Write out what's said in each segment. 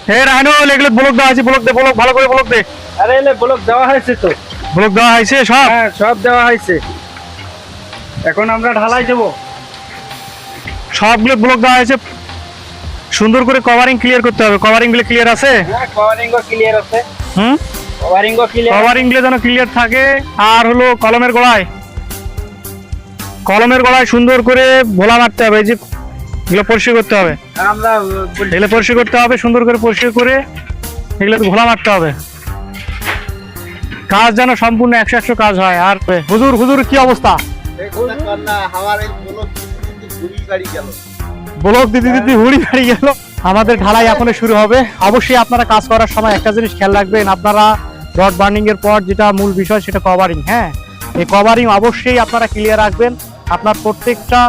হে রাহানুল, এগুলো ব্লক দেওয়া আছে, ব্লক দে, ব্লক ভালো করে ব্লক দে। আরে এলে ব্লক দেওয়া হয়েছে তো। ব্লক দেওয়া হয়েছে সব? হ্যাঁ, সব দেওয়া হয়েছে। এখন আমরা ঢালাই দেবো। সবগুলো ব্লক দেওয়া হয়েছে, সুন্দর করে কভারিং ক্লিয়ার করতে হবে। কভারিং গুলো ক্লিয়ার আছে? হ্যাঁ, কভারিংও ক্লিয়ার আছে। হুম, কভারিংও ক্লিয়ার। কভারিং গুলো যেন ক্লিয়ার থাকে। আর হলো কলমের গোড়ায় সুন্দর করে ভোলা মারতে হবে। এই যে এগুলো পরিষ্কার করতে হবে, আমরা এগুলো পরিষ্কার করতে হবে, সুন্দর করে পরিষ্কার করে এগুলো ভোলা মারতে হবে। কাজ যেন সম্পূর্ণ 100 কাজ হয়। আর হুজুর কি অবস্থা? ব্লক দিতে দিতে হুড়ি গাড়ি গেল। আমাদের ঢালাই এখনো শুরু হবে। অবশ্যই আপনারা কাজ করার সময় একটা জিনিস খেয়াল রাখবেন, আপনারা রড বার্নিং এর পর যেটা মূল বিষয় সেটা কভারিং। হ্যাঁ, এই কভারিং অবশ্যই আপনারা ক্লিয়ার রাখবেন। আপনার প্রত্যেকটা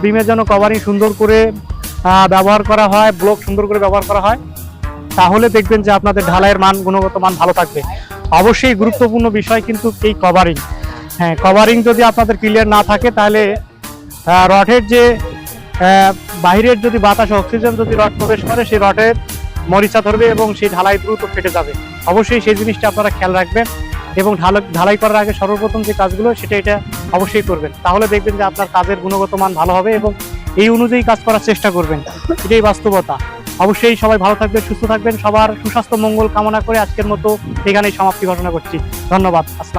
বিমে যেন কভারিং সুন্দর করে ব্যবহার করা হয়, ব্লক সুন্দর করে ব্যবহার করা হয়, তাহলে দেখবেন যে আপনাদের ঢালাইয়ের মান, গুণগত মান ভালো থাকবে। অবশ্যই গুরুত্বপূর্ণ বিষয় কিন্তু এই কভারিং। হ্যাঁ, কভারিং যদি আপনাদের ক্লিয়ার না থাকে তাহলে রডের যে বাহিরের যদি বাতাস, অক্সিজেন যদি রড প্রবেশ করে, সেই রডের মরিচা ধরবে এবং সেই ঢালাই দ্রুত ফেটে যাবে। অবশ্যই সেই জিনিসটা আপনারা খেয়াল রাখবেন এবং ঢালাই করার আগে সর্বপ্রথম যে কাজগুলো এটা অবশ্যই করবেন। তাহলে দেখবেন যে আপনার কাজের গুণগত মান ভালো হবে এবং এই অনুযায়ী কাজ করার চেষ্টা করবেন। এটাই বাস্তবতা। অবশ্যই সবাই ভালো থাকবেন, সুস্থ থাকবেন। সবার সুস্বাস্থ্য মঙ্গল কামনা করে আজকের মতো এখানেই সমাপ্তি ঘোষণা করছি। ধন্যবাদ। আসসালাম।